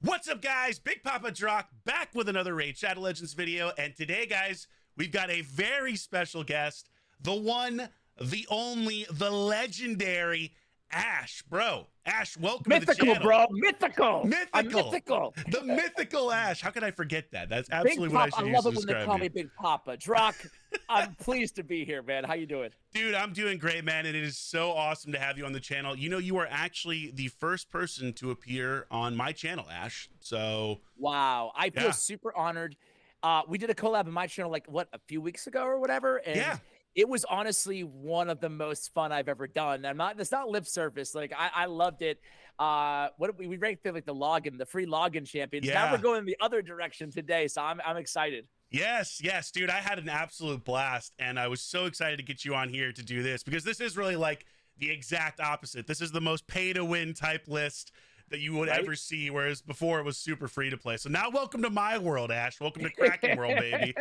What's up, guys? Big Papa Drock back with another RaidShadowLegends video. And today, guys, we've got a very special guest, the one, the only, the legendary Ash. Bro, Ash, welcome to the Mythical, channel. bro. Mythical. Mythical. I'm mythical. The mythical Ash. How could I forget that? That's Big absolutely what I Papa. should I use love to it when they describe call you. me Big Papa. Drock, I'm pleased to be here, man. How you doing? Dude, I'm doing great, man, and it is so awesome to have you on the channel. You know, you are actually the first person to appear on my channel, Ash. So, Wow. I feel yeah. super honored. We did a collab on my channel, like, what, a few weeks ago or whatever? And Yeah. it was honestly one of the most fun I've ever done. It's not lip service. Like, I loved it. We ranked like the free login champions. Yeah. Now we're going the other direction today, so I'm excited. Yes, dude, I had an absolute blast, and I was so excited to get you on here to do this because this is really like the exact opposite. This is the most pay-to-win type list that you would ever see, whereas before it was super free to play. So now welcome to my world, Ash. Welcome to Kraken world, baby.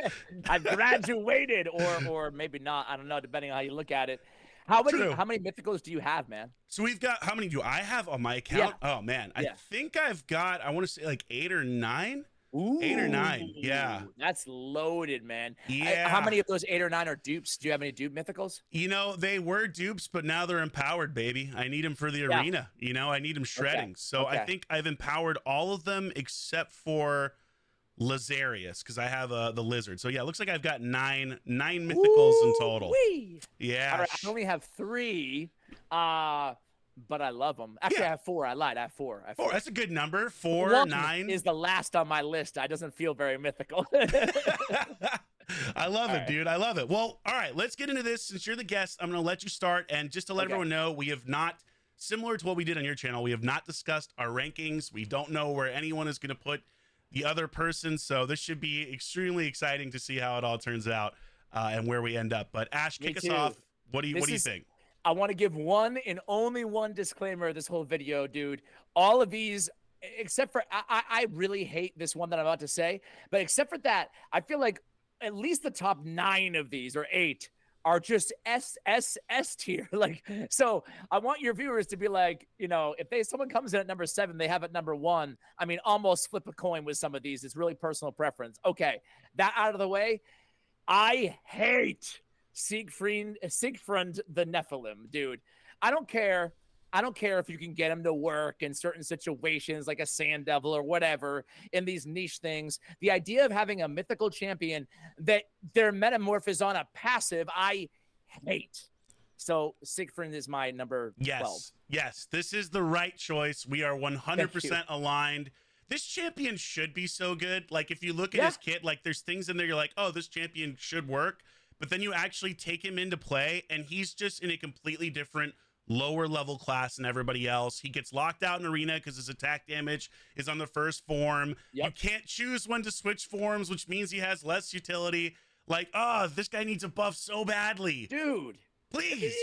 I've graduated, or maybe not. I don't know, depending on how you look at it. How many mythicals do you have, man? So we've got, how many do I have on my account? Yeah. Oh, man. Yeah. I think I've got, I want to say like 8 or 9. Ooh, 8 or 9, yeah. That's loaded, man. Yeah. How many of those 8 or 9 are dupes? Do you have any dupe mythicals? You know, they were dupes, but now they're empowered, baby. I need them for the arena. You know, I need them shredding. So I think I've empowered all of them except for Lazarus, because I have the lizard. So yeah, it looks like I've got 9 mythicals in total. Yeah. All right, I only have 3. But I love them. Actually, I have 4. I lied. I have 4. Four. That's a good number. 4, 9 is the last on my list. It doesn't feel very mythical. I love it, dude. I love it. Well, all right, let's get into this. Since you're the guest, I'm going to let you start. And just to let everyone know, we have not, similar to what we did on your channel, we have not discussed our rankings. We don't know where anyone is going to put the other person. So this should be extremely exciting to see how it all turns out and where we end up. But Ash, kick us off. What do you think? I want to give one and only one disclaimer this whole video, dude. All of these, except for, I really hate this one that I'm about to say, but except for that, I feel like at least the top 9 of these, or 8, are just S tier. Like, so I want your viewers to be like, you know, if someone comes in at number 7, they have at number 1. I mean, almost flip a coin with some of these. It's really personal preference. Okay, that out of the way, I hate Siegfrund the Nephilim, dude. I don't care if you can get him to work in certain situations like a Sand Devil or whatever in these niche things. The idea of having a mythical champion that their metamorph is on a passive, I hate. So Siegfrund is my number 12. Yes, this is the right choice. We are 100% aligned. This champion should be so good. Like, if you look at his kit, like, there's things in there you're like, oh, this champion should work. But then you actually take him into play, and he's just in a completely different lower level class than everybody else. He gets locked out in arena because his attack damage is on the first form. You can't choose when to switch forms, which means he has less utility. Like, oh, this guy needs a buff so badly. Dude. Please.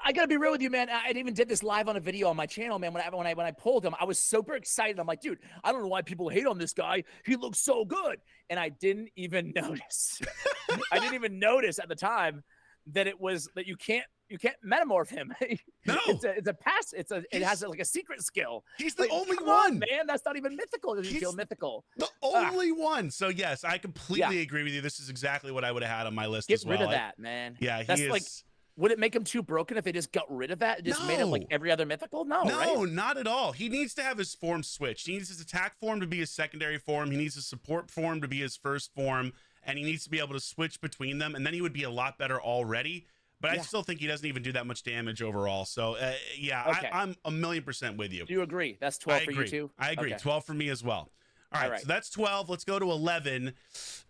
I gotta be real with you, man. I even did this live on a video on my channel, man. When I pulled him, I was super excited. I'm like, dude, I don't know why people hate on this guy. He looks so good, and I didn't even notice. I didn't even notice at the time that you can't metamorph him. No, it's a pass. It has like a secret skill. He's the like, only come one, on, man. That's not even mythical. Does he feel mythical? The only one. So yes, I completely agree with you. This is exactly what I would have had on my list as well. Get rid of that, man. Yeah, that's like. Would it make him too broken if they just got rid of that? It just made it like every other mythical? No, right? Not at all. He needs to have his form switched. He needs his attack form to be his secondary form. He needs his support form to be his first form. And he needs to be able to switch between them. And then he would be a lot better already. But I still think he doesn't even do that much damage overall. So, I'm 1,000,000% with you. Do you agree? That's 12 for you too? I agree. 12 for me as well. All right, so that's 12. Let's go to 11.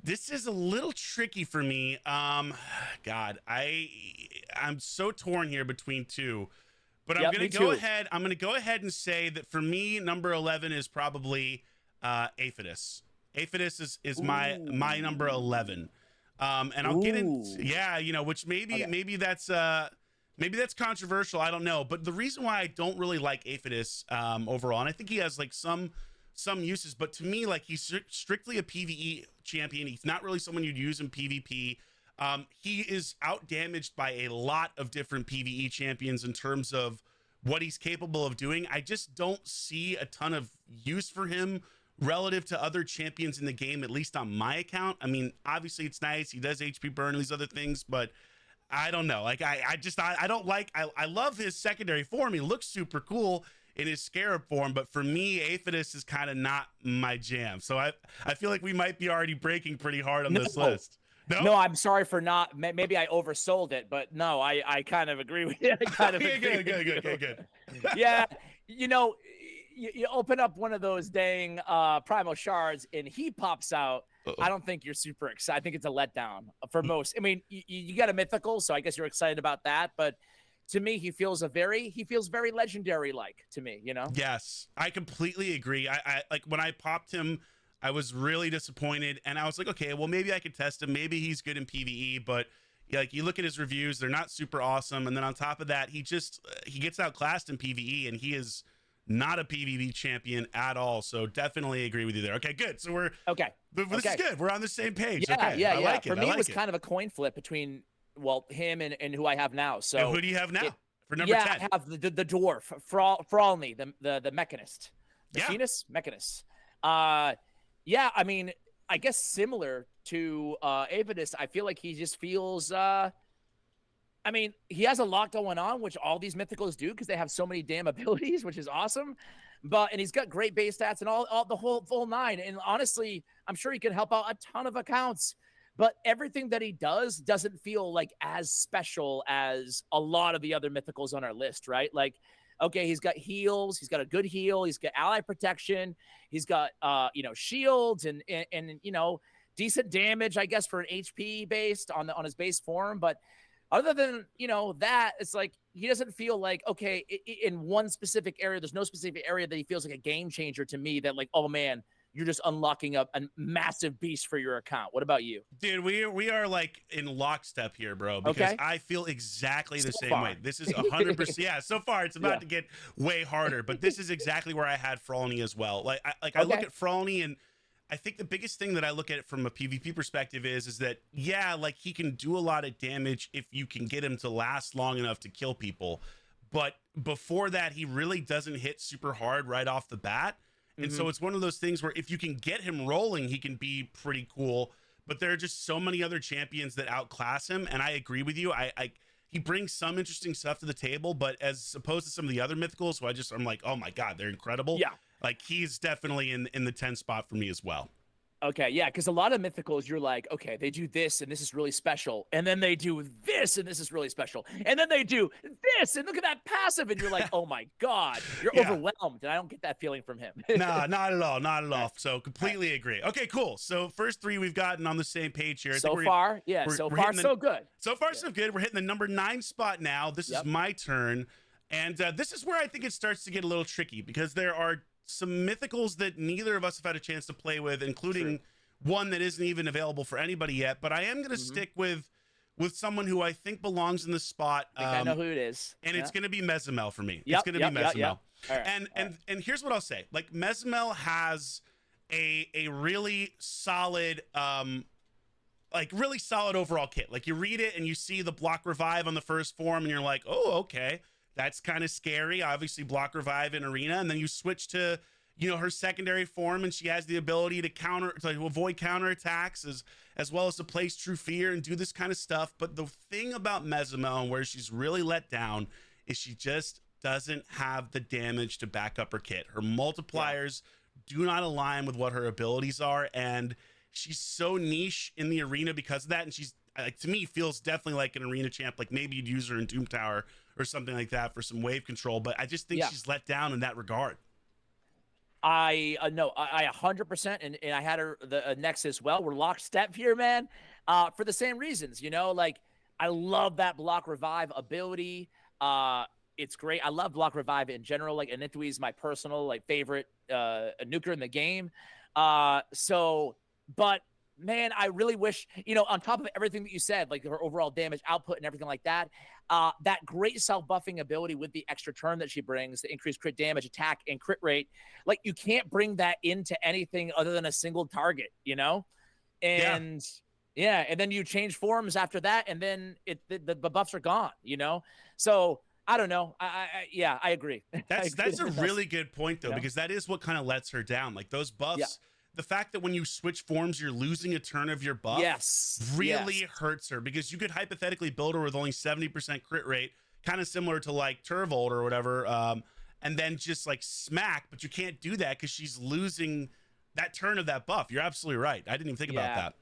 This is a little tricky for me. God, I'm so torn here between 2. But I'm going to go ahead. I'm going to go ahead and say that for me, number 11 is probably Aphidus. Aphidus is my number 11. And I'll get into which maybe that's controversial. I don't know. But the reason why I don't really like Aphidus overall, and I think he has like some uses, but to me, like, he's strictly a PvE champion. He's not really someone you'd use in PvP. He is out damaged by a lot of different PvE champions in terms of what he's capable of doing. I just don't see a ton of use for him relative to other champions in the game, at least on my account. I mean, obviously it's nice. He does HP burn and these other things, but I don't know. Like I don't like, I love his secondary form. He looks super cool in his scarab form, but for me, Aphidus is kind of not my jam. So I feel like we might be already breaking pretty hard on this list. No, I'm sorry for not. Maybe I oversold it, but no, I kind of agree with you. I kind of agree. Good. Yeah, you know, you open up one of those dang primal shards and he pops out. I don't think you're super excited. I think it's a letdown for most. I mean, you got a mythical, so I guess you're excited about that. But to me, he feels very legendary like to me. You know? Yes, I completely agree. I like when I popped him, I was really disappointed, and I was like, okay, well maybe I could test him. Maybe he's good in PvE, but like you look at his reviews, they're not super awesome. And then on top of that, he gets outclassed in PvE, and he is not a PvP champion at all. So definitely agree with you there. Okay, good. So we're okay. This is good. We're on the same page. Yeah, okay. yeah, I like it. For me, it was kind of a coin flip between him and who I have now. So and who do you have now for number 10? I have the dwarf Frolni, the mechanist, machinist, mechanist. Yeah, I mean, I guess similar to Aphidus, I feel like he just feels. I mean, he has a lot going on, which all these mythicals do because they have so many damn abilities, which is awesome. And he's got great base stats and all the whole full nine. And honestly, I'm sure he can help out a ton of accounts. But everything that he does doesn't feel like as special as a lot of the other mythicals on our list, right? Like, okay, he's got heals, he's got a good heal, he's got ally protection, he's got shields and decent damage, I guess, for an HP based on his base form. But other than that, it's like he doesn't feel like, okay, in one specific area, there's no specific area that he feels like a game changer to me that like, oh man, you're just unlocking a massive beast for your account. What about you? Dude, we are like in lockstep here, bro, because I feel exactly the same way. This is 100%. Yeah, so far it's about to get way harder, but this is exactly where I had Frolni as well. Like I look at Frolni, and I think the biggest thing that I look at it from a PvP perspective is that, yeah, like he can do a lot of damage if you can get him to last long enough to kill people. But before that, he really doesn't hit super hard right off the bat. And so it's one of those things where if you can get him rolling, he can be pretty cool. But there are just so many other champions that outclass him. And I agree with you. He brings some interesting stuff to the table, but as opposed to some of the other mythicals, who I'm like, oh my God, they're incredible. Yeah. Like he's definitely in the 10 spot for me as well. Okay, yeah, because a lot of mythicals, you're like, okay, they do this and this is really special, and then they do this and this is really special, and then they do this and look at that passive, and you're like, oh my God, you're overwhelmed, and I don't get that feeling from him. Nah, not at all. So completely agree. Okay, cool. So first three we've gotten on the same page here. So far, so good. So far, so good. We're hitting the number 9 spot now. This is my turn, and this is where I think it starts to get a little tricky because there are some mythicals that neither of us have had a chance to play with, including one that isn't even available for anybody yet. But I am going to stick with someone who I think belongs in the spot. I know who it is, and it's going to be Mesl for me. It's going to be Mesl. Right, and here's what I'll say: like Mesl has a really solid, really solid overall kit. Like you read it and you see the block revive on the first form, and you're like, oh, okay. That's kind of scary. Obviously, block revive in arena, and then you switch to, her secondary form, and she has the ability to avoid counterattacks as well as to place true fear and do this kind of stuff. But the thing about Mesl and where she's really let down is she just doesn't have the damage to back up her kit. Her multipliers do not align with what her abilities are, and she's so niche in the arena because of that. And she's to me feels definitely like an arena champ. Like maybe you'd use her in Doom Tower or something like that for some wave control, but I just think she's let down in that regard. I 100%, and I had her the next as well. We're lockstep here, man, for the same reasons. Like I love that block revive ability. It's great. I love block revive in general. Like Anithui is my personal favorite nuker in the game. But man, I really wish, on top of everything that you said, like her overall damage output and everything like that, that great self-buffing ability with the extra turn that she brings, the increased crit damage, attack, and crit rate, like you can't bring that into anything other than a single target, And and then you change forms after that, and then the buffs are gone, So I don't know. Yeah, I agree. That's a really good point though, You know? because that is what kind of lets her down. Like those buffs, Yeah. the fact that when you switch forms, you're losing a turn of your buff really hurts her, because you could hypothetically build her with only 70% crit rate, kind of similar to like Turvold or whatever, and then just like smack, but you can't do that because she's losing that turn of that buff. You're absolutely right. I didn't even think about that.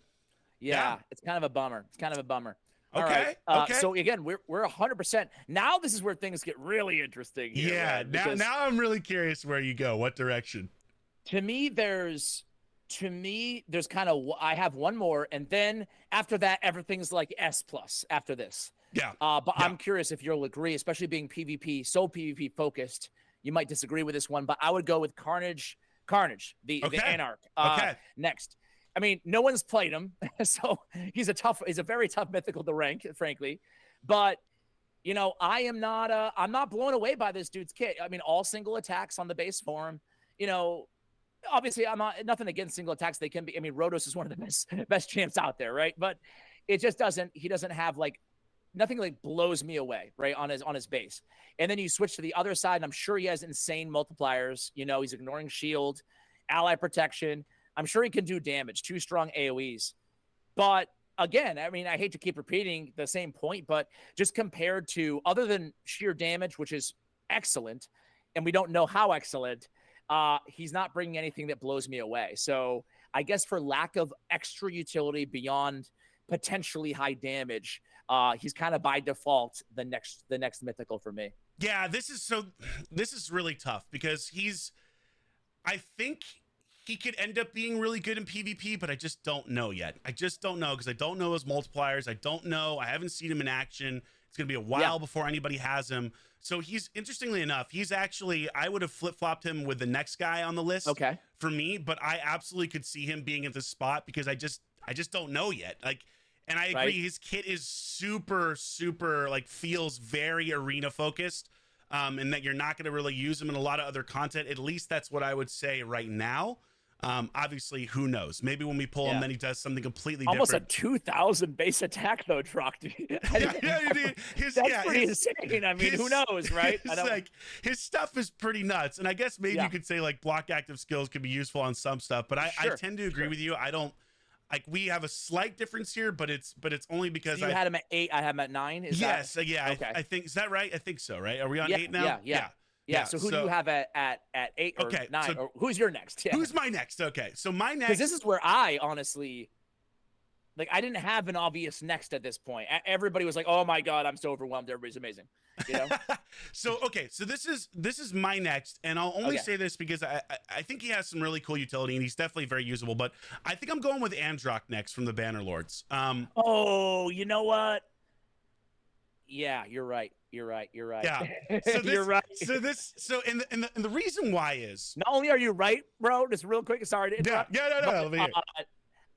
Yeah, it's kind of a bummer. It's kind of a bummer. All Okay. right. Okay. So again, we're 100%. Now this is where things get really interesting. Here, yeah. Now I'm really curious where you go. What direction? To me, there's kind of, I have one more, and then after that, everything's like S+ after this. Yeah. But I'm curious if you'll agree, especially being PvP, so PvP focused. You might disagree with this one, but I would go with Carnage, the Anarch. Next. I mean, no one's played him, so he's a very tough mythical to rank, frankly. But you know, I'm not blown away by this dude's kit. I mean, all single attacks on the base form. You know, obviously, I'm not nothing against single attacks. They can be. I mean, Rhodos is one of the best champs out there, right? But it just doesn't. He doesn't have like nothing like blows me away, right, on his base. And then you switch to the other side, and I'm sure he has insane multipliers. You know, he's ignoring shield, ally protection. I'm sure he can do damage, 2 strong AoEs. But again, I mean, I hate to keep repeating the same point, but just compared to, other than sheer damage, which is excellent, and we don't know how excellent, he's not bringing anything that blows me away. So I guess for lack of extra utility beyond potentially high damage, he's kind of by default the next mythical for me. Yeah, this is really tough because I think he could end up being really good in PvP, but I just don't know yet. I just don't know because I don't know his multipliers. I don't know. I haven't seen him in action. It's going to be a while before anybody has him. So he's, interestingly enough, he's actually, I would have flip-flopped him with the next guy on the list for me, but I absolutely could see him being at this spot because I just don't know yet. Like, and I agree, his kit is super, super, like, feels very arena focused, and that you're not going to really use him in a lot of other content. At least that's what I would say right now. Obviously, who knows? Maybe when we pull him, then he does something completely almost different. A 2,000 base attack though, Drock. That's pretty insane. I mean, who knows, right? Like his stuff is pretty nuts, and I guess maybe you could say like block active skills could be useful on some stuff. But I tend to agree with you. I don't like. We have a slight difference here, but it's only because so you had him at 8. I have him at 9. Okay. I think, is that right? I think so. Right? Are we on 8 now? Yeah. So who do you have at 8 or 9? So, or who's your next? Yeah. Who's my next? Okay. So my next. Because this is where I honestly, like, I didn't have an obvious next at this point. Everybody was like, "Oh my god, I'm so overwhelmed. Everybody's amazing." You know. So this is my next, and I'll only say this because I think he has some really cool utility, and he's definitely very usable. But I think I'm going with Androc next from the Bannerlords. Oh, you know what? Yeah, you're right. Yeah. So you're right. And the reason why is not only are you right, bro. Just real quick. Sorry to interrupt. No.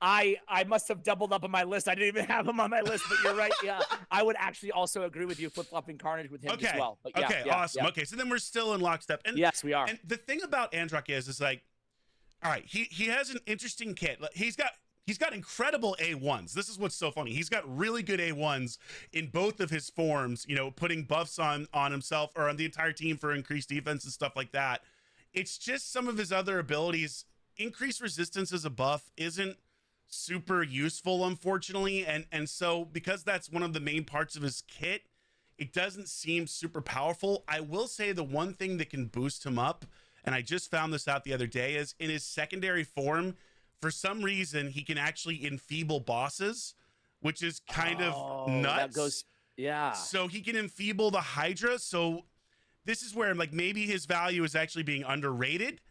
I must have doubled up on my list. I didn't even have him on my list, but you're right. Yeah, I would actually also agree with you flip-flopping Carnage with him as well. But awesome. Yeah. Okay, so then we're still in lockstep. And yes, we are. And the thing about Androc is like, all right, he has an interesting kit. He's got incredible A1s. This is what's so funny. He's got really good A1s in both of his forms, you know, putting buffs on himself or on the entire team for increased defense and stuff like that. It's just some of his other abilities. Increased resistance as a buff isn't super useful, unfortunately. And so because that's one of the main parts of his kit, it doesn't seem super powerful. I will say the one thing that can boost him up, and I just found this out the other day, is in his secondary form, for some reason, he can actually enfeeble bosses, which is kind of nuts. So he can enfeeble the Hydra. So this is where like maybe his value is actually being underrated,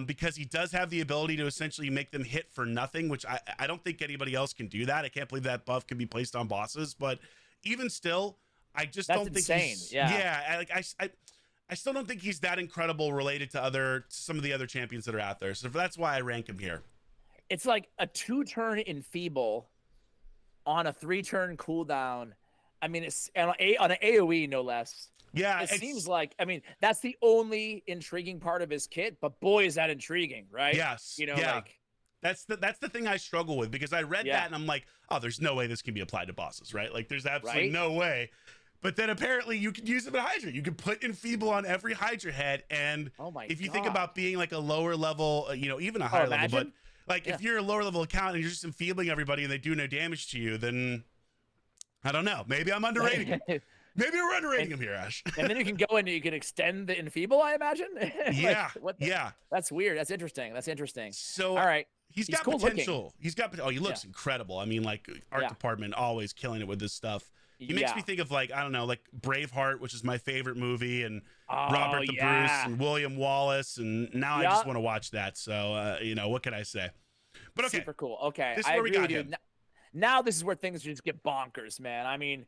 because he does have the ability to essentially make them hit for nothing, which I don't think anybody else can do that. I can't believe that buff can be placed on bosses, but even still, I just don't think he's I still don't think he's that incredible related to some of the other champions that are out there. So that's why I rank him here. It's like a 2-turn enfeeble on a 3-turn cooldown. I mean, it's on an AoE, no less. Yeah, it seems like, I mean, that's the only intriguing part of his kit, but boy, is that intriguing, right? Yes. You know, like that's the thing I struggle with, because I read that and I'm like, oh, there's no way this can be applied to bosses, right? Like there's absolutely no way. But then apparently you can use them in Hydra. You can put Enfeeble on every Hydra head. And if you think about being like a lower level, you know, even a higher level, but like if you're a lower level account and you're just enfeebling everybody and they do no damage to you, then I don't know. Maybe I'm underrating him. Maybe we're underrating him here, Ash. And then you can go in and you can extend the Enfeeble, I imagine. Yeah. That's weird. That's interesting. That's interesting. So all right. He's got cool potential. Looking. He's got, he looks incredible. I mean, like art department always killing it with this stuff. He makes me think of like, I don't know, like Braveheart, which is my favorite movie, and Robert the Bruce and William Wallace. And now I just want to watch that. So, you know, what can I say? But okay. Super cool. Okay. This is where we got him. Now this is where things just get bonkers, man. I mean,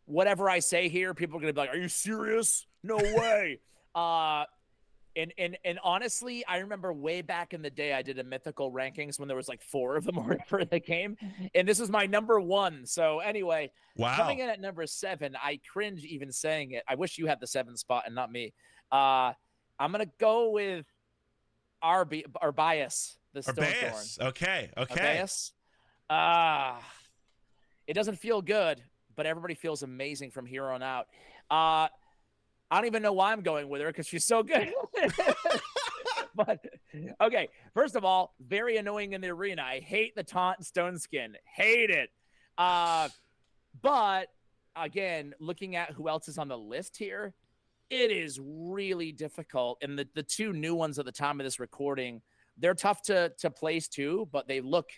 whatever I say here, people are going to be like, are you serious? No way. And honestly, I remember way back in the day, I did a Mythical rankings when there was like 4 of them or whatever in the game. And this was my number 1. So anyway, coming in at number 7, I cringe even saying it. I wish you had the 7th spot and not me. I'm going to go with Arboc, the Stonethorn. Okay. Arboc. It doesn't feel good, but everybody feels amazing from here on out. I don't even know why I'm going with her because she's so good. But okay, first of all, very annoying in the arena. I hate the taunt and stone skin. Hate it. But again, looking at who else is on the list here, it is really difficult. And the 2 new ones at the time of this recording, they're tough to place too, but they look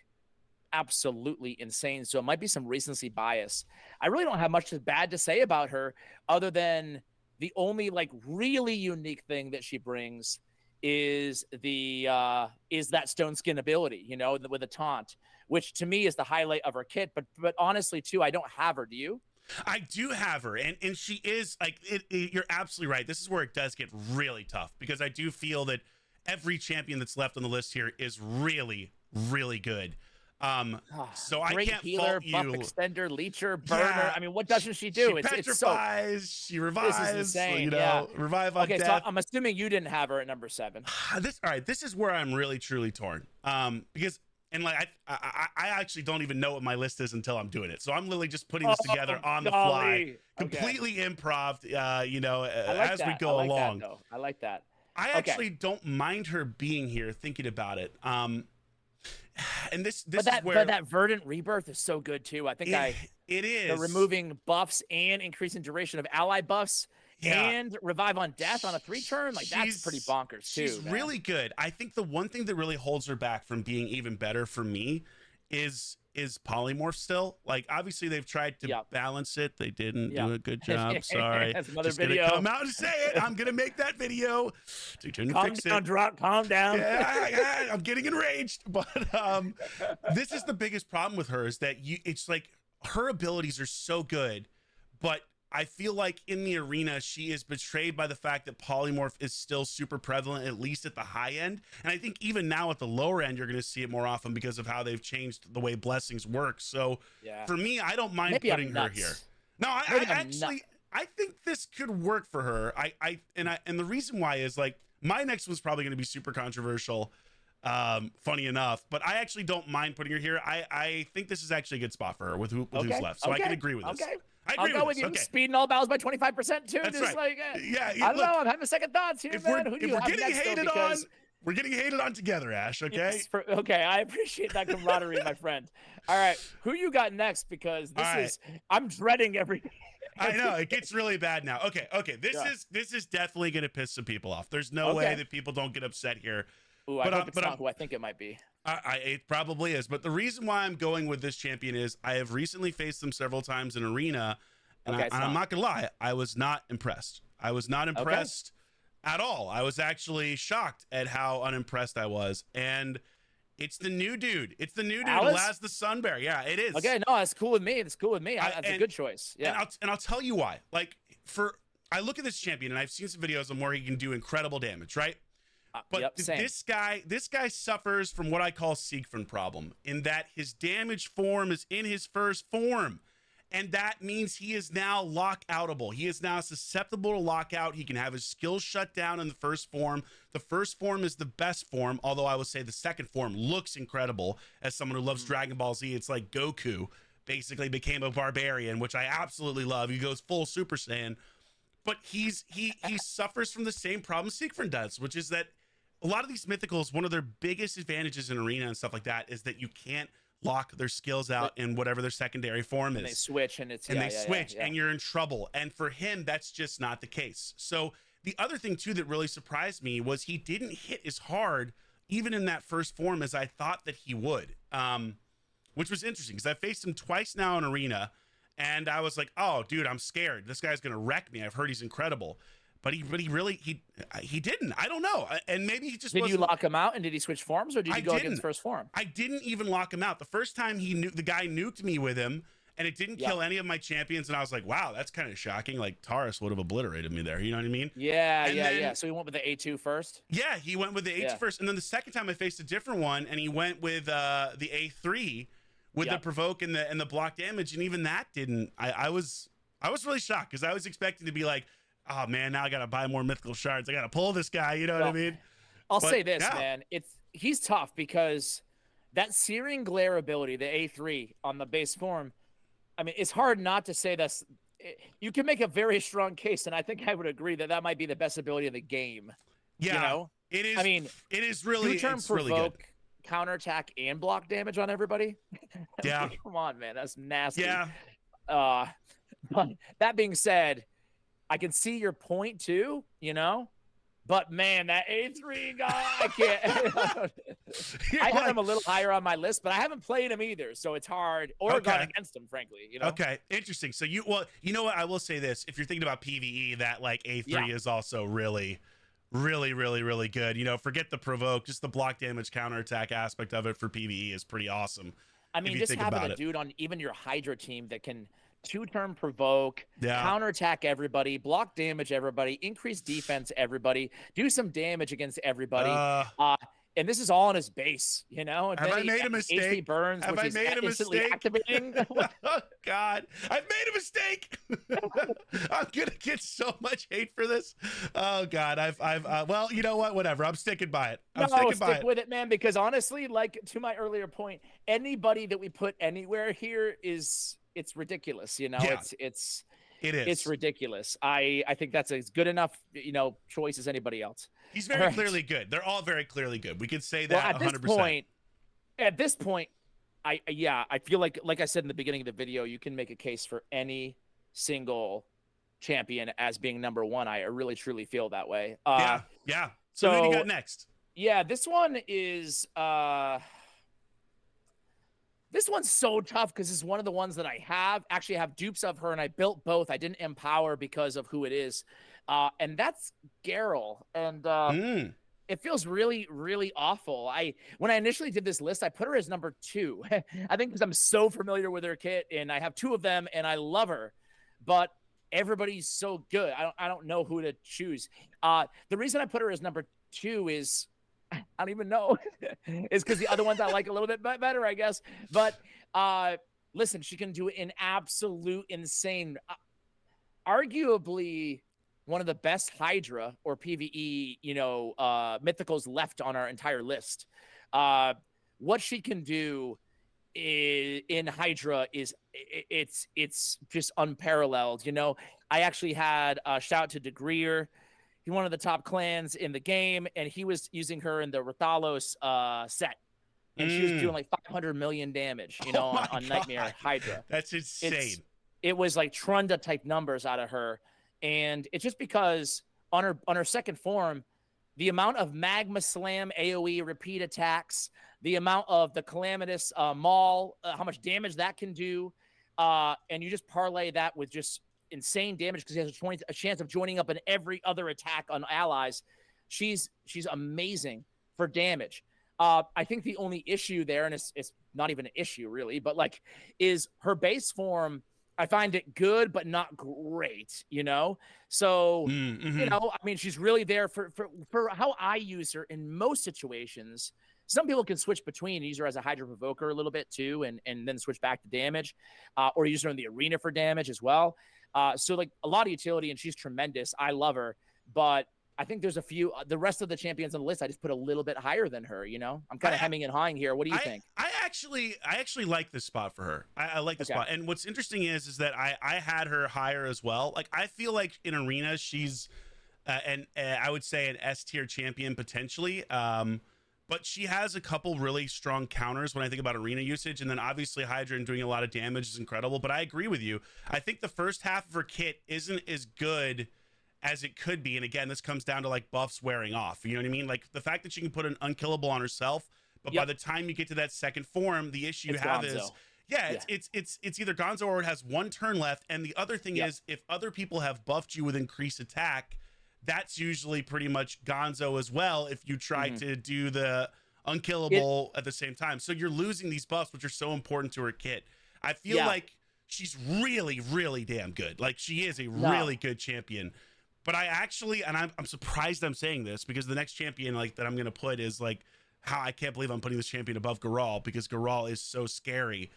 absolutely insane. So it might be some recency bias. I really don't have much bad to say about her other than the only like really unique thing that she brings is that stone skin ability, you know, with a taunt, which to me is the highlight of her kit. But honestly too, I don't have her. Do you? I do have her, and she is like you're absolutely right. This is where it does get really tough because I do feel that every champion that's left on the list here is really, really good. So I can't healer, fault you. Buff extender, leacher, burner. Yeah, I mean, what doesn't she do? She petrifies, she revives. This is insane. You know, revive on death. So I'm assuming you didn't have her at number 7. All right, this is where I'm really truly torn. Because like I actually don't even know what my list is until I'm doing it. So I'm literally just putting this together on the fly, completely improv. You know, as we go along. I like that. I actually don't mind her being here. Thinking about it. And this is where but that Verdant Rebirth is so good too. I think it is. They're removing buffs and increasing duration of ally buffs and revive on death on a 3-turn. Like that's pretty bonkers too. She's really good. I think the one thing that really holds her back from being even better for me is polymorph still. Like obviously they've tried to balance it. They didn't do a good job. Sorry. That's another Just video. gonna come out and say it. I'm gonna make that video. Calm down, Drock. Calm down. Yeah, I'm getting enraged. But this is the biggest problem with her is that it's like her abilities are so good, but I feel like in the arena, she is betrayed by the fact that polymorph is still super prevalent, at least at the high end. And I think even now at the lower end, you're going to see it more often because of how they've changed the way blessings work. So for me, I don't mind putting her here. No, I think this could work for her. And the reason why is like my next one's probably going to be super controversial. Funny enough, but I actually don't mind putting her here. I think this is actually a good spot for her with who's left. So I can agree with this. I'll go with you. Speeding all battles by 25% too. That's just right. Like, I don't know. I'm having second thoughts here, man. If we're getting hated on, we're getting hated on together, Ash. Okay. Okay. I appreciate that camaraderie, my friend. All right. Who you got next? Because I'm dreading every. I know it gets really bad now. Okay. This is definitely going to piss some people off. There's no way that people don't get upset here. Ooh, I hope it's not who I think it might be. It probably is. But the reason why I'm going with this champion is I have recently faced them several times in arena. And, I'm not going to lie. I was not impressed. I was not impressed at all. I was actually shocked at how unimpressed I was. And it's the new dude. It's the new dude, Laz the Sunbear. Yeah, it is. Okay, no, that's cool with me. That's cool with me. That's a good choice. Yeah. And I'll tell you why. Like, I look at this champion, and I've seen some videos of where he can do incredible damage, right? But this guy suffers from what I call Siegfrund problem, in that his damage form is in his first form. And that means he is now lockoutable. He is now susceptible to lockout. He can have his skills shut down in the first form. The first form is the best form, although I would say the second form looks incredible. As someone who loves Dragon Ball Z, it's like Goku. basically became a barbarian, which I absolutely love. He goes full Super Saiyan, but he suffers from the same problem Siegfrund does, which is that a lot of these mythicals, one of their biggest advantages in arena and stuff like that is that you can't lock their skills out in whatever their secondary form is. And they switch, and it's and you're in trouble. And for him, that's just not the case. So the other thing too that really surprised me was he didn't hit as hard even in that first form as I thought that he would, which was interesting because I faced him twice now in arena, and I was like, oh, dude, I'm scared. This guy's gonna wreck me. I've heard he's incredible. But he didn't. I don't know. And maybe he just did you lock him out, and did he switch forms, or did you go against first form? I didn't even lock him out. The first time the guy nuked me with him, and it didn't kill any of my champions. And I was like, wow, that's kind of shocking. Like Taurus would have obliterated me there. You know what I mean? Yeah. So he went with the A2 first? Yeah, he went with the A2 first. And then the second time I faced a different one, and he went with the A3 with the provoke and the block damage. And even that didn't. I was really shocked because I was expecting to be like, oh man, now I gotta buy more mythical shards. I gotta pull this guy. You know what I mean? I'll say this, man. He's tough because that Searing Glare ability, the A3 on the base form. I mean, it's hard not to say you can make a very strong case, and I think I would agree that might be the best ability of the game. Yeah, you know? It is. I mean, it is really. It's really good. Counterattack and block damage on everybody. Yeah. Come on, man. That's nasty. Yeah. But that being said, I can see your point too, you know, but man, that A3 guy, I can't. I have him a little higher on my list, but I haven't played him either, so it's hard or gone against him, frankly. You know. Okay, interesting. So you know what? I will say this: if you're thinking about PVE, that like A3 is also really, really, really, really good. You know, forget the provoke, just the block damage counterattack aspect of it for PVE is pretty awesome. I mean, just having a dude on even your Hydra team that can 2-turn provoke, counterattack everybody, block damage everybody, increase defense everybody, do some damage against everybody. And this is all on his base, you know? And have I made a mistake? HP burns, have I made a mistake? Activating. Oh, God. I've made a mistake. I'm going to get so much hate for this. Oh, God. Well, you know what? Whatever. I'm sticking by it. Stick with it, man, because honestly, like to my earlier point, anybody that we put anywhere here it's ridiculous, you know. It's ridiculous. I think that's as good enough, you know, choice as anybody else. He's very clearly good. They're all very clearly good. We could say that 100%. At this point, I feel like I said in the beginning of the video, you can make a case for any single champion as being number one. I really truly feel that way. Yeah. So who do you got next? Yeah, this one is this one's so tough because it's one of the ones that I actually have dupes of her, and I built both. I didn't empower because of who it is. And that's Garl. And it feels really, really awful. When I initially did this list, I put her as number 2. I think because I'm so familiar with her kit, and I have 2 of them, and I love her. But everybody's so good. I don't know who to choose. The reason I put her as number 2 is I don't even know. It's because the other ones I like a little bit better, I guess. But listen, she can do an absolute insane, arguably one of the best Hydra or PvE, you know, mythicals left on our entire list. What she can do in Hydra is it's just unparalleled. You know, I actually had a shout out to Degreer. He's one of the top clans in the game, and he was using her in the Rathalos set. And she was doing like 500 million damage, you know, on Nightmare Hydra. That's insane. It was like Trunda type numbers out of her. And it's just because on her second form, the amount of Magma Slam AoE repeat attacks, the amount of the Calamitous Maul, how much damage that can do, and you just parlay that with just insane damage because he has a chance of joining up in every other attack on allies. She's amazing for damage. I think the only issue there, and it's not even an issue really, but like, is her base form. I find it good, but not great, you know? So, you know, I mean, she's really there for how I use her in most situations. Some people can switch between, use her as a Hydra Provoker a little bit too, and then switch back to damage, or use her in the arena for damage as well. So like a lot of utility, and she's tremendous. I love her, but I think there's a few, the rest of the champions on the list, I just put a little bit higher than her, you know? I'm kind of hemming and hawing here. What do you think? I actually like this spot for her. I like this spot. And what's interesting is that I had her higher as well. Like I feel like in Arena she's I would say an S tier champion potentially. But she has a couple really strong counters when I think about Arena usage, and then obviously Hydra and doing a lot of damage is incredible. But I agree with you. I think the first half of her kit isn't as good as it could be. And again, this comes down to like buffs wearing off. You know what I mean? Like the fact that she can put an unkillable on herself, but by the time you get to that second form, the issue you have is it's either Gonzo or it has one turn left. And the other thing is if other people have buffed you with increased attack, that's usually pretty much Gonzo as well if you try to do the unkillable at the same time. So you're losing these buffs, which are so important to her kit. I feel like she's really, really damn good. Like she is a really good champion. But I actually, and I'm surprised I'm saying this because the next champion like that I'm going to put is like, how I can't believe I'm putting this champion above Garl because Garl is so scary.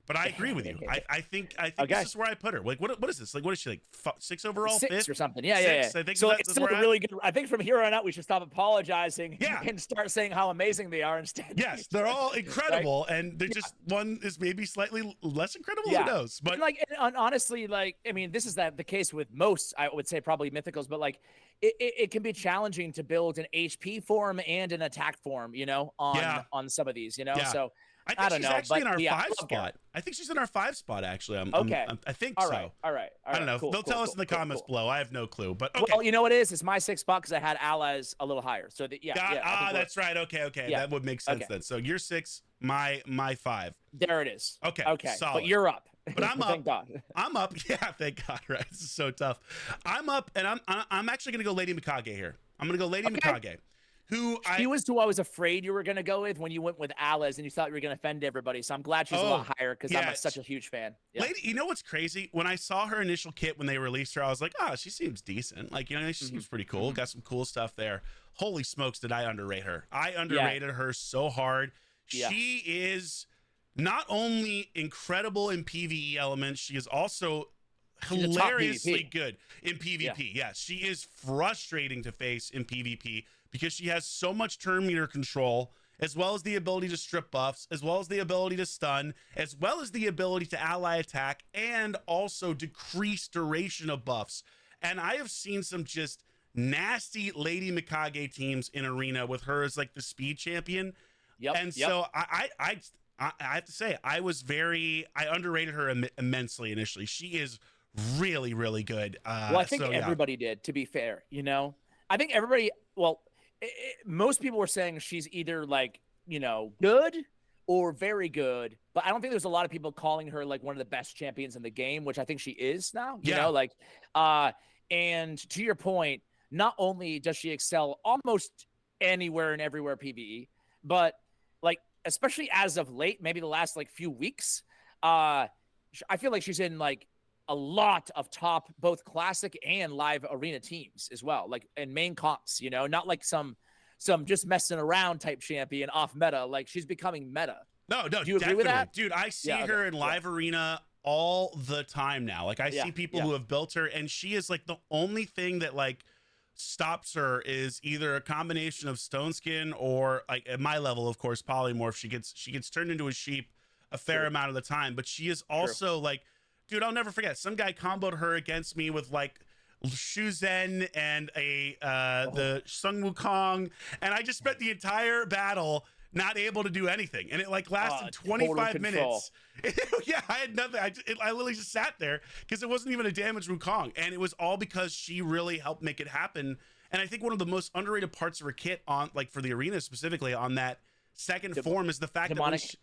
But I agree with you. I think this is where I put her. Like, what is this? Like, what is she like? 6 overall, 6 fifth or something? Yeah. I think so it's still really good. I think from here on out we should stop apologizing and start saying how amazing they are instead. Yes, they're all incredible, and they're just one is maybe slightly less incredible. Who knows? But and honestly, like I mean, this is the case with most. I would say probably mythicals, but like it can be challenging to build an HP form and an attack form. You know, on some of these. You know, so. I think she's actually in our 5 spot. I think she's in our 5 spot, actually. I think so. All right. I don't know. Cool, They'll tell us in the comments below. I have no clue. But okay. Well, you know what it is? It's my 6th spot because I had allies a little higher. So that's right. Okay. That would make sense then. So you're 6, my 5. There it is. Okay. Solid. But you're up. But I'm up. Thank God. I'm up. Yeah, thank God. Right. This is so tough. I'm up, and I'm actually gonna go Lady Mikage here. I'm gonna go Lady Mikage. She was who I was afraid you were going to go with when you went with Alice and you thought you were going to offend everybody. So I'm glad she's a lot higher because I'm such a huge fan. Yeah. Lady, you know what's crazy? When I saw her initial kit when they released her, I was like, she seems decent. Like, you know, she seems pretty cool. Got some cool stuff there. Holy smokes, did I underrate her? I underrated her so hard. She is not only incredible in PvE elements, she is also hilariously good in PvP. Yes, she is frustrating to face in PvP because she has so much turn meter control, as well as the ability to strip buffs, as well as the ability to stun, as well as the ability to ally attack, and also decrease duration of buffs. And I have seen some just nasty Lady Mikage teams in Arena with her as like the speed champion. So I have to say, I underrated her immensely initially. She is really, really good. Well, I think everybody did, to be fair. You know, I think everybody, most people were saying she's either like, you know, good or very good, but I don't think there's a lot of people calling her like one of the best champions in the game, which I think she is now, you know, like, and to your point, not only does she excel almost anywhere and everywhere PvE, but like, especially as of late, maybe the last like few weeks, I feel like she's in like a lot of top both classic and live arena teams as well, like in main comps, you know, not like some just messing around type champion off meta. Like she's becoming meta. No, do you agree with that? Dude, I see her in live arena all the time now. Like I see people who have built her, and she is like the only thing that like stops her is either a combination of stone skin or like at my level, of course, polymorph. She gets turned into a sheep a fair amount of the time, but she is also like, dude, I'll never forget. Some guy comboed her against me with like Shuzen and the Sung Wukong, and I just spent the entire battle not able to do anything, and it like lasted 25 minutes. I had nothing. I literally just sat there because it wasn't even a damaged Wukong, and it was all because she really helped make it happen. And I think one of the most underrated parts of her kit on like for the arena specifically on that second form is the fact that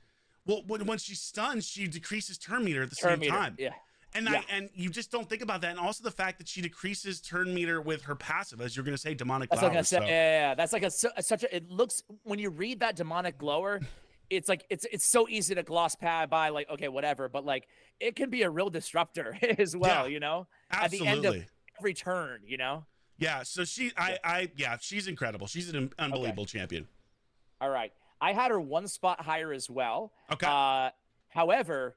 when she stuns, she decreases turn meter at the same time. And you just don't think about that. And also the fact that she decreases turn meter with her passive, as you're going to say, demonic glower. That's like it looks, when you read that demonic glower, it's like, it's so easy to gloss by like, okay, whatever. But like, it can be a real disruptor as well, you know, absolutely. At the end of every turn, you know? Yeah. So she's incredible. She's an unbelievable champion. All right. I had her 1 spot higher as well. Okay. However,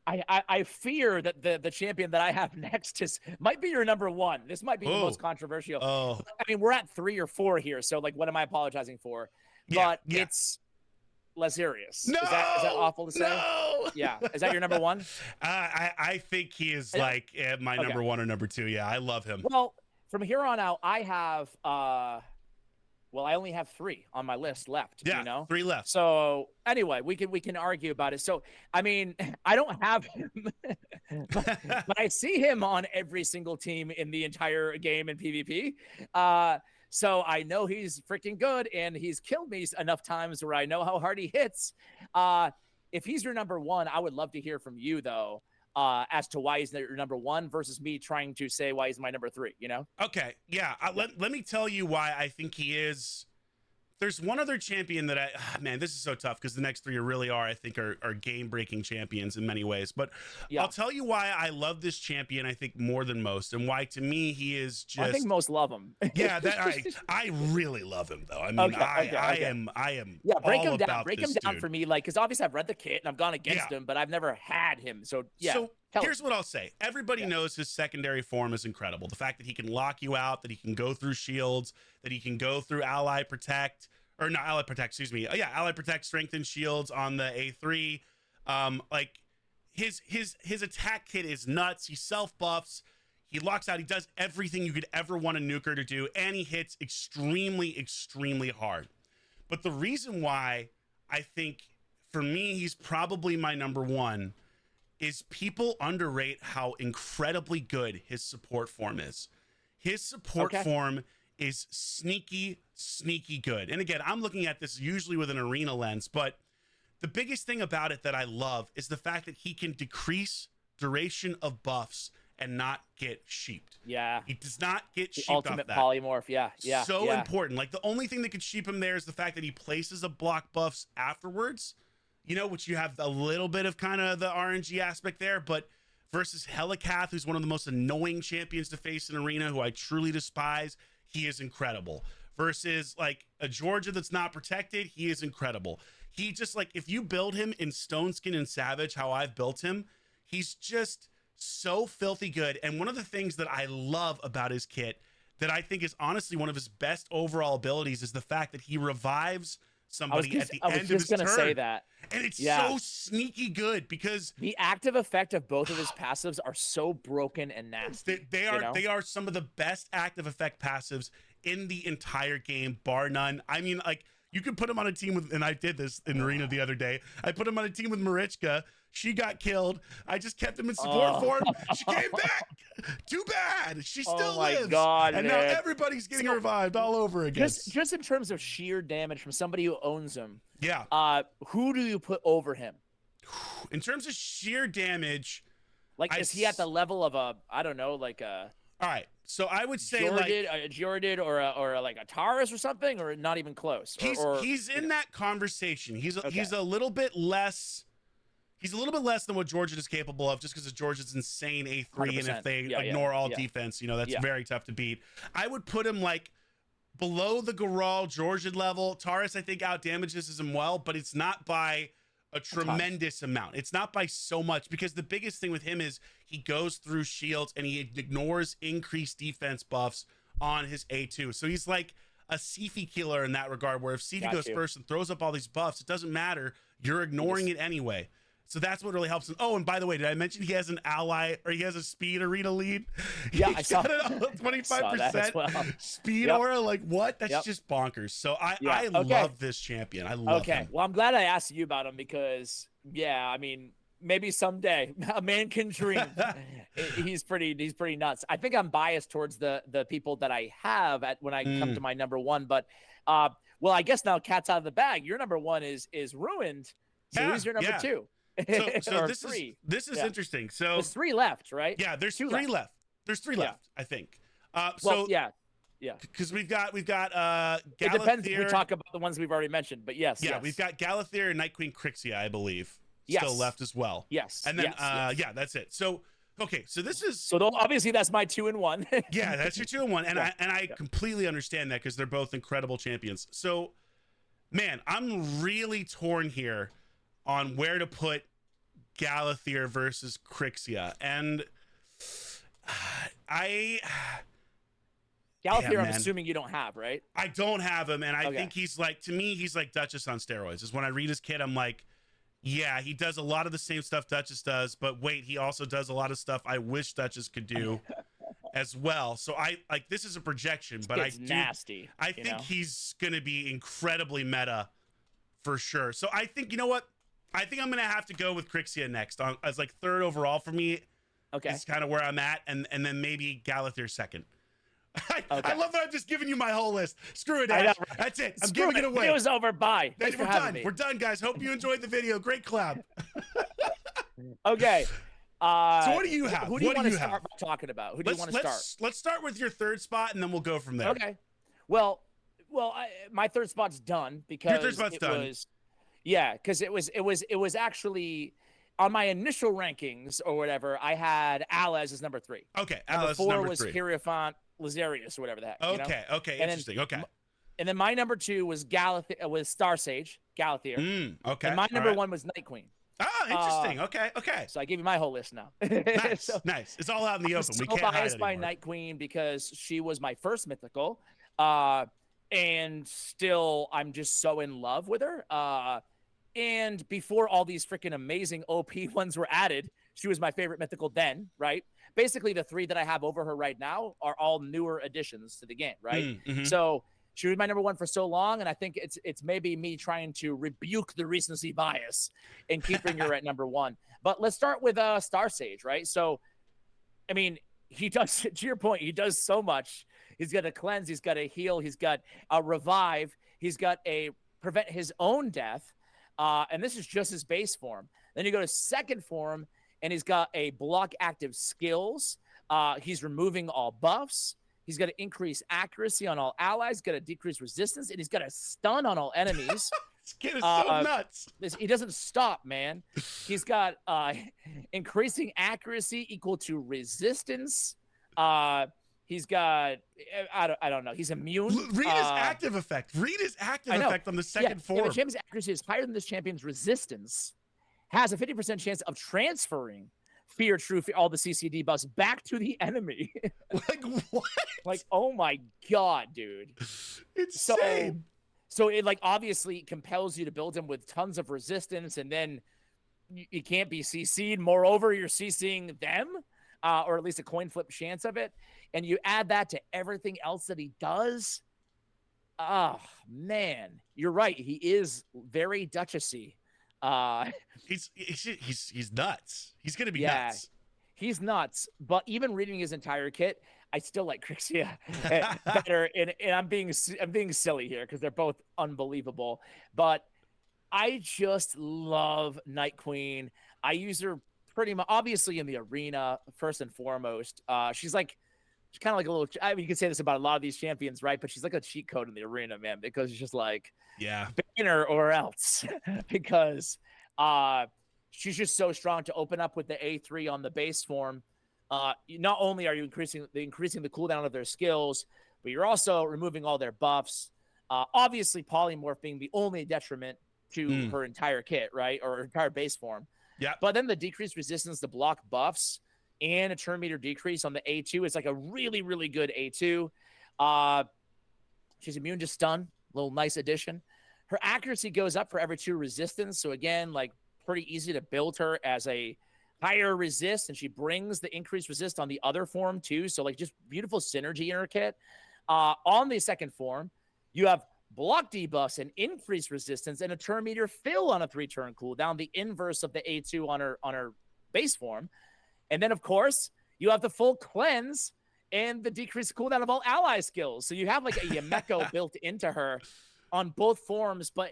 I fear that the champion that I have next might be your number 1. This might be the most controversial. I mean, we're at 3 or 4 here, so like, what am I apologizing for? But Lazarus. No, Is that awful to say? No. Yeah. Is that your number one? I think he is like my number one or number two. Yeah, I love him. Well, from here on out, I have well, I only have 3 on my list left. Yeah, you know, 3 left. So anyway, we can argue about it. So I mean, I don't have him, but I see him on every single team in the entire game in PvP. So I know he's freaking good, and he's killed me enough times where I know how hard he hits. If he's your number one, I would love to hear from you though, as to why he's your number one versus me trying to say why he's my number 3, you know? Okay. Yeah. Let me tell you why I think he is. There's one other champion that man, this is so tough because the next 3 I think are game-breaking champions in many ways. But I'll tell you why I love this champion, I think, more than most, and why to me he is just. I think most love him. Yeah, I really love him though. I mean, I am. Yeah, break him down. Break him down for me, like, because obviously I've read the kit and I've gone against him, but I've never had him. So yeah. So here's what I'll say. Everybody knows his secondary form is incredible. The fact that he can lock you out, that he can go through shields, that he can go through ally protect. Or not ally protect, excuse me. Oh, yeah, ally protect, strengthen shields on the A3. Like his attack kit is nuts. He self buffs, he locks out, he does everything you could ever want a nuker to do, and he hits extremely, extremely hard. But the reason why I think for me he's probably my number one is people underrate how incredibly good his support form is. His support form is sneaky good. And again, I'm looking at this usually with an arena lens, but the biggest thing about it that I love is the fact that he can decrease duration of buffs and not get sheeped. Yeah. He does not get sheeped ultimate off that. Polymorph. Yeah. So important. Like the only thing that could sheep him there is the fact that he places a block buffs afterwards, you know, which you have a little bit of kind of the RNG aspect there, but versus Helicath, who's one of the most annoying champions to face in arena, who I truly despise, he is incredible. Versus like a Georgia that's not protected, he is incredible. He just like, if you build him in Stone Skin and Savage, how I've built him, he's just so filthy good. And one of the things that I love about his kit that I think is honestly one of his best overall abilities is the fact that he revives somebody at the end of his turn. I was just going to say that. And it's so sneaky good because the active effect of both of his passives are so broken and nasty. They are some of the best active effect passives in the entire game, bar none. I mean, like, you could put him on a team with, and I did this in arena the other day. I put him on a team with Marichka. She got killed. I just kept him in support for him. She came back. Too bad. She still lives. God, and now everybody's getting revived all over again. Just in terms of sheer damage from somebody who owns him. Yeah. Who do you put over him? In terms of sheer damage, like, is he at the level of a, I don't know, like a. All right, so I would say Jordan or like a Taurus or something, or not even close. He's in that conversation. He's a little bit less. He's a little bit less than what Georgia is capable of, just because of Georgia's insane A3, and if they ignore all defense, you know, that's very tough to beat. I would put him like below the Garl Georgian level. Taurus, I think, out damages him well, but it's not by a tremendous amount. It's not by so much, because the biggest thing with him is he goes through shields and he ignores increased defense buffs on his A2. So he's like a Sifi killer in that regard, where if Sifi goes first and throws up all these buffs, it doesn't matter. You're ignoring it anyway. So that's what really helps him. Oh, and by the way, did I mention he has an ally, or he has a speed arena lead? Yeah, I saw it. 25% speed aura. Like, what? That's just bonkers. So I love this champion. I love him. Well, I'm glad I asked you about him because, I mean, maybe someday a man can dream. he's pretty nuts. I think I'm biased towards the people that I have when I come to my number one. But well, I guess now cat's out of the bag. Your number one is ruined. So who's your number two? So this is interesting. So there's 3 left, right? Yeah, there's 3 left. There's 3 left, I think. Because we've got Galathier. It depends if we talk about the ones we've already mentioned, but yes. We've got Galathier and Night Queen Crixia, I believe, still left as well. Yes. And then that's it. So so this is obviously that's my 2 and 1. Yeah, that's your 2 and 1, and I completely understand that, because they're both incredible champions. So, man, I'm really torn here on where to put Galathier versus Crixia. And Galathir, I'm assuming you don't have, right? I don't have him, and I think he's like, to me, he's like Duchess on steroids. Is when I read his kit, I'm like, yeah, he does a lot of the same stuff Duchess does, but wait, he also does a lot of stuff I wish Duchess could do as well. So I like, this is a projection, but I think he's gonna be incredibly meta for sure. So I think, you know what? I think I'm gonna have to go with Crixia next as like third overall for me. Okay, it's kind of where I'm at, and then maybe Galathir second. I love that I'm just giving you my whole list. Screw it, Ash. Right? That's it. I'm giving it away. It was over. Bye. Thanks for having me. We're done, guys. Hope you enjoyed the video. Great collab. Okay. So what do you have? Who do you want to start talking about? Who do you want to start? Let's start with your third spot, and then we'll go from there. Okay. Well, my third spot's done because your third spot's done. Because it was actually on my initial rankings or whatever. I had Alaz as number 3. Okay, Alaz is number 3. 4 was Hierophant Lazarus or whatever the heck. Okay, okay, interesting. And then my number 2 was Star Sage, Galathir. Okay. And my number 1 was Night Queen. Oh, interesting. Okay. So I gave you my whole list now. Nice, nice. It's all out in the open. We can't hide biased by Night Queen because she was my first mythical. And still, I'm just so in love with her. And before all these freaking amazing OP ones were added, she was my favorite mythical then, right? Basically, the 3 that I have over her right now are all newer additions to the game, right? So she was my number 1 for so long, and I think it's maybe me trying to rebuke the recency bias and keeping her at number 1. But let's start with Star Sage, right? So, I mean, he does, to your point, he does so much. He's got a cleanse, he's got a heal, he's got a revive, he's got a prevent his own death, and this is just his base form. Then you go to second form, and he's got a block active skills. He's removing all buffs. He's got to increase accuracy on all allies, got to decrease resistance, and he's got a stun on all enemies. This kid is so nuts. He doesn't stop, man. He's got increasing accuracy equal to resistance. He's got, I don't know. He's immune. Read his active effect. Read his active effect on the second form. Yeah, the champion's accuracy is higher than this champion's resistance. Has a 50% chance of transferring Fear, True Fear, all the CCD buffs back to the enemy. Like, what? Like, oh my God, dude. Insane. So it, like, obviously compels you to build him with tons of resistance, and then you can't be CC'd. Moreover, you're CCing them, or at least a coin flip chance of it. And you add that to everything else that he does. Oh, man. You're right. He is very Duchessy. He's nuts. He's gonna be nuts. He's nuts. But even reading his entire kit, I still like Crixia better. And I'm being silly here because they're both unbelievable. But I just love Night Queen. I use her pretty much, obviously, in the arena first and foremost. She's kind of like a little. I mean, you can say this about a lot of these champions, right? But she's like a cheat code in the arena, man, because it's just like, banner or else, because she's just so strong to open up with the A3 on the base form. Not only are you increasing the cooldown of their skills, but you're also removing all their buffs. Obviously, Polymorph being the only detriment to her entire kit, right, or her entire base form. Yeah. But then the decreased resistance to block buffs and a turn meter decrease on the A2 is like a really, really good A2. She's immune to stun. Little nice addition. Her accuracy goes up for every 2 resistance. So again, like, pretty easy to build her as a higher resist, and she brings the increased resist on the other form too. So like, just beautiful synergy in her kit. On the second form, you have block debuffs and increased resistance and a turn meter fill on a 3-turn cooldown, the inverse of the A2 on her base form. And then, of course, you have the full cleanse and the decreased cooldown of all ally skills. So you have like a Yameko built into her on both forms. But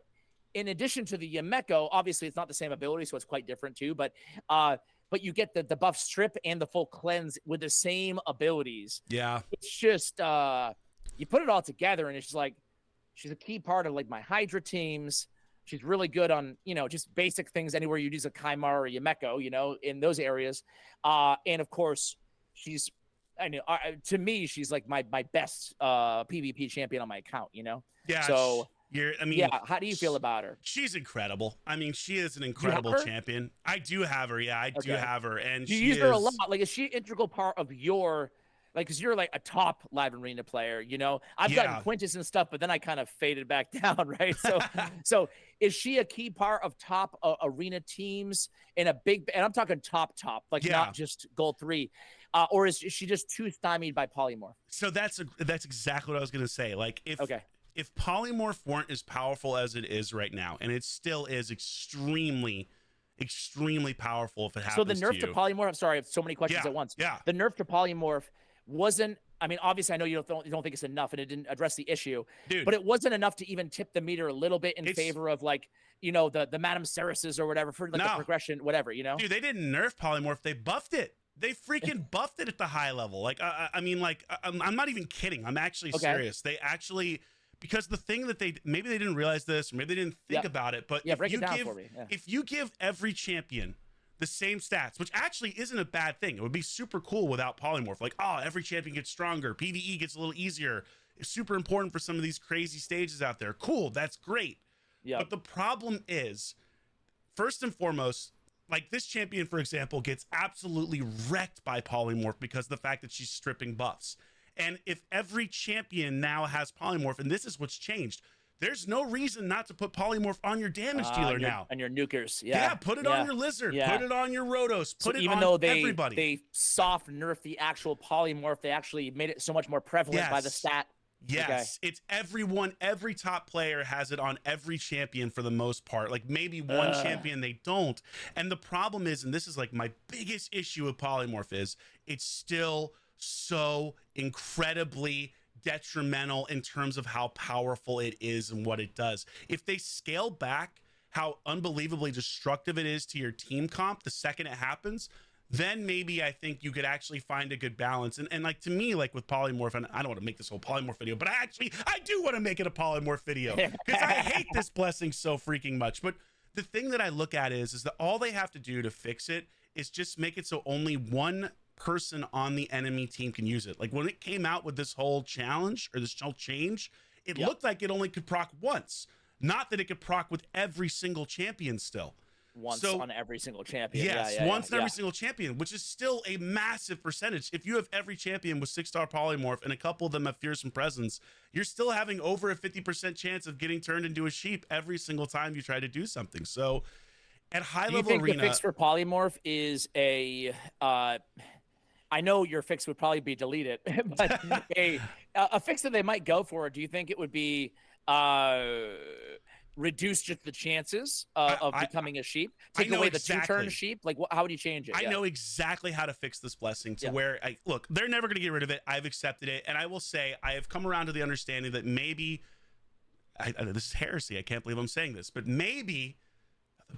in addition to the Yameko, obviously it's not the same ability, so it's quite different too. But you get the buff strip and the full cleanse with the same abilities. Yeah. It's just, you put it all together, and it's just like, she's a key part of like my Hydra teams. She's really good on, just basic things anywhere you use a Kaimar or Yameko, in those areas. And of course, to me, she's like my best PvP champion on my account, Yeah. So, how do you feel about her? She's incredible. I mean, she is an incredible champion. I do have her. Yeah, I do have her. And you use her a lot. Like, is she an integral part of your like, because you're like a top live arena player, you know. I've gotten Quintus and stuff, but then I kind of faded back down, right? So is she a key part of top arena teams in a big, and I'm talking top, like not just gold 3, or is she just too stymied by Polymorph? So that's exactly what I was gonna say. Like if Polymorph weren't as powerful as it is right now, and it still is extremely powerful if it happens. So the nerf to Polymorph, I'm sorry, I have so many questions at once. Yeah. The nerf to Polymorph wasn't, I mean, obviously I know you don't think it's enough and it didn't address the issue, dude, but it wasn't enough to even tip the meter a little bit in favor of, like, you know, the Madame Cereses or whatever for like the progression, whatever, you know? Dude, they didn't nerf Polymorph, they buffed it. They freaking buffed it at the high level. Like, I mean, like, I'm not even kidding. I'm actually serious. They actually, because the thing that maybe they didn't realize this, or maybe they didn't think about it, but if you give every champion the same stats, which actually isn't a bad thing. It would be super cool without Polymorph. Like, oh, every champion gets stronger. PvE gets a little easier. It's super important for some of these crazy stages out there. Cool, that's great. Yeah. But the problem is, first and foremost, like this champion, for example, gets absolutely wrecked by Polymorph because of the fact that she's stripping buffs. And if every champion now has Polymorph, and this is what's changed, there's no reason not to put Polymorph on your damage dealer now. On your nukers, put it on your Lizard, put it on your Rotos, put it on everybody. They soft nerfed the actual Polymorph, they actually made it so much more prevalent by the stat. Yes, it's everyone, every top player has it on every champion for the most part. Like maybe one champion they don't. And the problem is, and this is like my biggest issue with Polymorph, is it's still so incredibly detrimental in terms of how powerful it is and what it does. If they scale back how unbelievably destructive it is to your team comp the second it happens, then maybe I think you could actually find a good balance. And like, to me, like with Polymorph, and I don't want to make this whole Polymorph video, but I do want to make it a Polymorph video because I hate this blessing so freaking much. But the thing that I look at is that all they have to do to fix it is just make it so only one person on the enemy team can use it. Like when it came out with this whole challenge or this whole change, it looked like it only could proc once, not that it could proc with every single champion still. Once on every single champion. Yes, once on every single champion, which is still a massive percentage. If you have every champion with 6-star Polymorph and a couple of them have Fearsome Presence, you're still having over a 50% chance of getting turned into a sheep every single time you try to do something. So at high level arena, the fix for Polymorph is I know your fix would probably be delete it, but a fix that they might go for, do you think it would be reduce just the chances of becoming a sheep, take away the two-turn sheep? Like, how would you change it? I know exactly how to fix this blessing to where look, they're never going to get rid of it. I've accepted it, and I will say I have come around to the understanding that maybe this is heresy. I can't believe I'm saying this, but maybe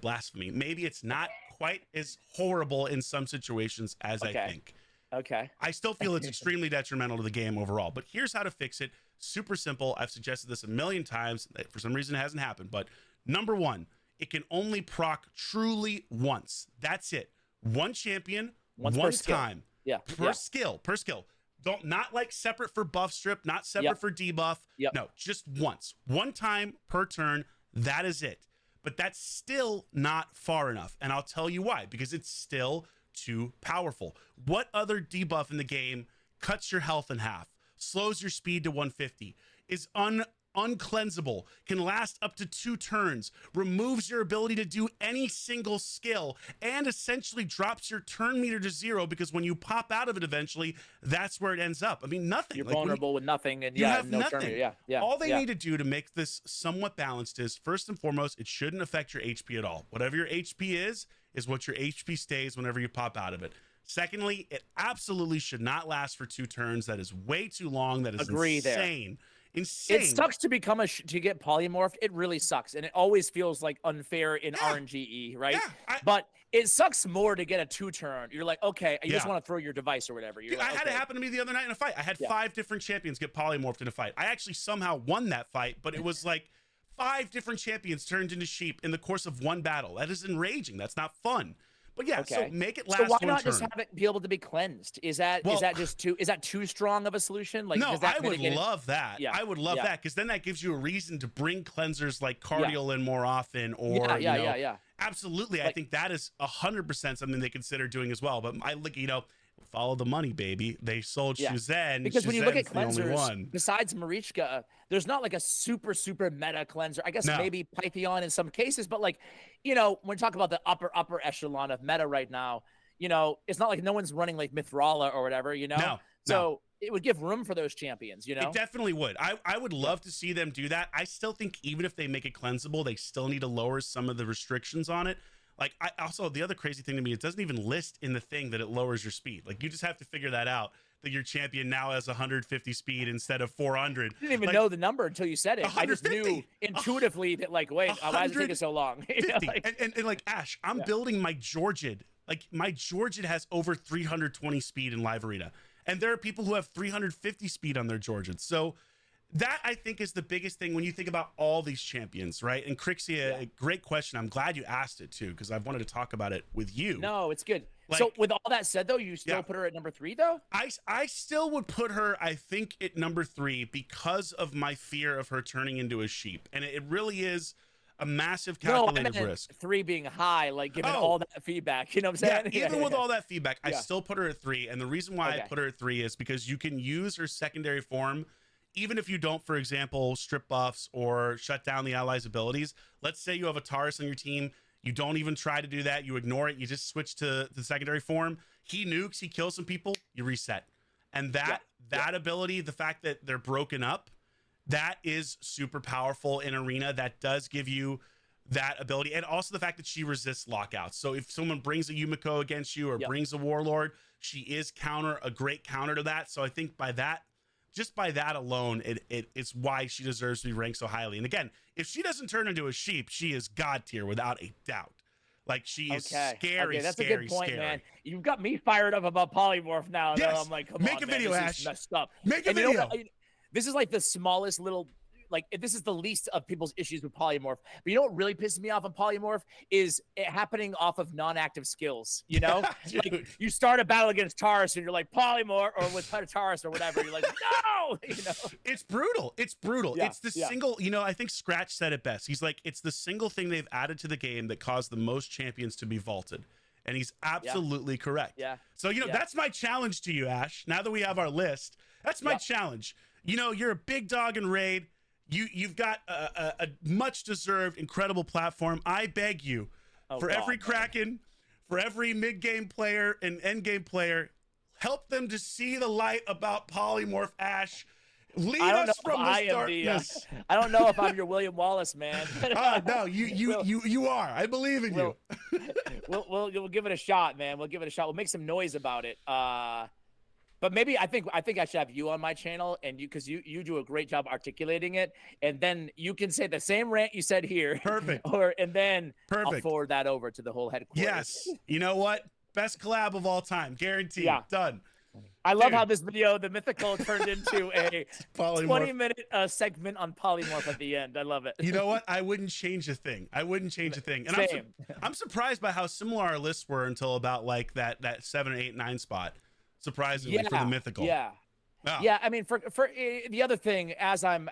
blasphemy. Maybe it's not quite as horrible in some situations as I think. Okay. I still feel it's extremely detrimental to the game overall, but here's how to fix it. Super simple. I've suggested this a million times. For some reason, it hasn't happened. But number one, it can only proc truly once. That's it. One champion, one time. Yeah. Per skill. Not like separate for buff strip, not separate for debuff. No, just once. One time per turn. That is it. But that's still not far enough. And I'll tell you why. Because it's still too powerful. What other debuff in the game cuts your health in half, slows your speed to 150, is uncleansable, can last up to 2 turns, removes your ability to do any single skill, and essentially drops your turn meter to 0 because when you pop out of it eventually, that's where it ends up. I mean, nothing. You're vulnerable with nothing, and you have no nothing. Turn meter. All they need to do to make this somewhat balanced is, first and foremost, it shouldn't affect your HP at all. Whatever your HP is what your HP stays whenever you pop out of it. Secondly, it absolutely should not last for 2 turns. That is way too long. That is insane. Insane. It sucks to become to get polymorphed. It really sucks, and it always feels like unfair in RNGE, right? But it sucks more to get a 2-turn. You're like, okay, you just want to throw your device or whatever. Dude, I had it happen to me the other night in a fight. I had 5 different champions get polymorphed in a fight. I actually somehow won that fight, but it was like 5 different champions turned into sheep in the course of one battle. That is enraging. That's not fun. But yeah, so make it last. So why not just have it be able to be cleansed? Is that just too strong of a solution? Like, no, I would love that. Yeah. I would love that, because then that gives you a reason to bring cleansers like Cardial in more often, or absolutely. Like, I think that is 100% something they consider doing as well. But Follow the money, baby. They sold Shuzhen. Because when you look at Shuzhen's the only cleansers, one. besides Marichka, there's not like a super meta cleanser. I guess maybe Pythion in some cases, but like, you know, when we talk about the upper echelon of meta right now, you know, it's not like no one's running like Mithrala or whatever, you know? So it would give room for those champions, you know? It definitely would. I would love to see them do that. I still think even if they make it cleansable, they still need to lower some of the restrictions on it. Like, also, the other crazy thing to me, it doesn't even list in the thing that it lowers your speed. Like, you just have to figure that out, that your champion now has 150 speed instead of 400. I didn't even know the number until you said it. I just knew intuitively that, like, wait, why is it taking so long? You know, like, and like, Ash, I'm building my Georgid. Like, my Georgid has over 320 speed in Live Arena. And there are people who have 350 speed on their Georgids. So that, I think, is the biggest thing when you think about all these champions, right? And Crixia, a great question. I'm glad you asked it, too, because I've wanted to talk about it with you. No, it's good. Like, so with all that said, though, you still put her at number 3, though? I still would put her, I think, at number 3 because of my fear of her turning into a sheep. And it really is a massive calculated risk. 3 being high, like given all that feedback, you know what I'm saying? Even with all that feedback, I still put her at 3. And the reason why I put her at 3 is because you can use her secondary form even if you don't, for example, strip buffs or shut down the allies' abilities. Let's say you have a Taurus on your team. You don't even try to do that. You ignore it. You just switch to the secondary form. He nukes. He kills some people. You reset. And that ability, the fact that they're broken up, that is super powerful in Arena. That does give you that ability. And also the fact that she resists lockouts. So if someone brings a Yumiko against you or brings a Warlord, she is a great counter to that. So I think by that, just by that alone, it's why she deserves to be ranked so highly. And again, if she doesn't turn into a sheep, she is God tier without a doubt. Like, she is scary. That's scary, a good point, scary. man. You've got me fired up about Polymorph now. Yes. I'm like, come Make on, a video, man. Ash. This is messed up. Make a video. You know what? This is like the smallest little, like, this is the least of people's issues with Polymorph. But you know what really pisses me off on Polymorph is it happening off of non-active skills, you know? Like, you start a battle against Taurus and you're like, Polymorph, or with Taurus or whatever. You're like, no! You know? It's brutal. It's brutal. Yeah, it's the single, you know, I think Scratch said it best. He's like, it's the single thing they've added to the game that caused the most champions to be vaulted. And he's absolutely correct. Yeah. So, you know, that's my challenge to you, Ash. Now that we have our list, that's my challenge. You know, you're a big dog in Raid. You've got a much deserved incredible platform. I beg you, for every Kraken, for every mid game player and end game player, help them to see the light about Polymorph. Ash, lead us from this darkness. I don't know if I'm your William Wallace, man. No, you are. I believe in you. We'll give it a shot, man. We'll give it a shot. We'll make some noise about it. But maybe I think I should have you on my channel, and because you do a great job articulating it, and then you can say the same rant you said here. Perfect. And then I'll forward that over to the whole headquarters. Yes. You know what? Best collab of all time, guaranteed. Yeah. Done. I love how this video, the Mythical, turned into a 20-minute segment on Polymorph at the end. I love it. You know what? I wouldn't change a thing. And I'm surprised by how similar our lists were until about like that 7, 8, 9 spot. Surprisingly, for the Mythical. Yeah. I mean, for the other thing, as I'm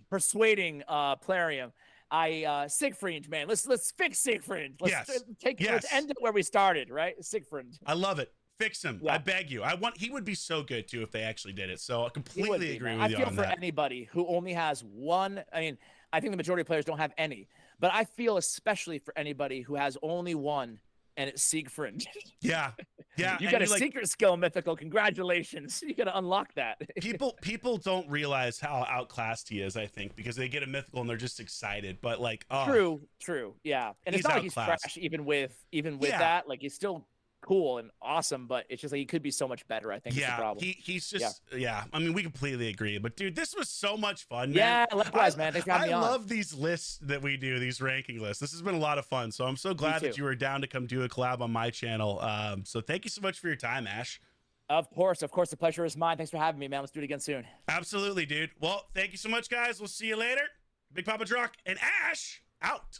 persuading Plarium, Siegfrund, man, let's fix Siegfrund. Let's end it where we started, right? Siegfrund. I love it. Fix him. I beg you. He would be so good too if they actually did it. So I completely agree with you on that. I feel for anybody who only has one. I mean, I think the majority of players don't have any, but I feel especially for anybody who has only one. And it's Siegfrund. Yeah. You got a secret skill, Mythical. Congratulations. You got to unlock that. people don't realize how outclassed he is, I think, because they get a Mythical and they're just excited. But like, true. Yeah. And it's not like he's trash even with that. Like, he's still cool and awesome, but it's just like he could be so much better, I think. Is the problem. He's just I mean, we completely agree. But dude, this was so much fun, man. Yeah, likewise, man. Thanks for having me on. I love these lists that we do, these ranking lists. This has been a lot of fun. So I'm so glad that you were down to come do a collab on my channel. So thank you so much for your time, Ash. Of course, the pleasure is mine. Thanks for having me, man. Let's do it again soon. Absolutely, dude. Well, thank you so much, guys. We'll see you later. Big Papa Drock and Ash out.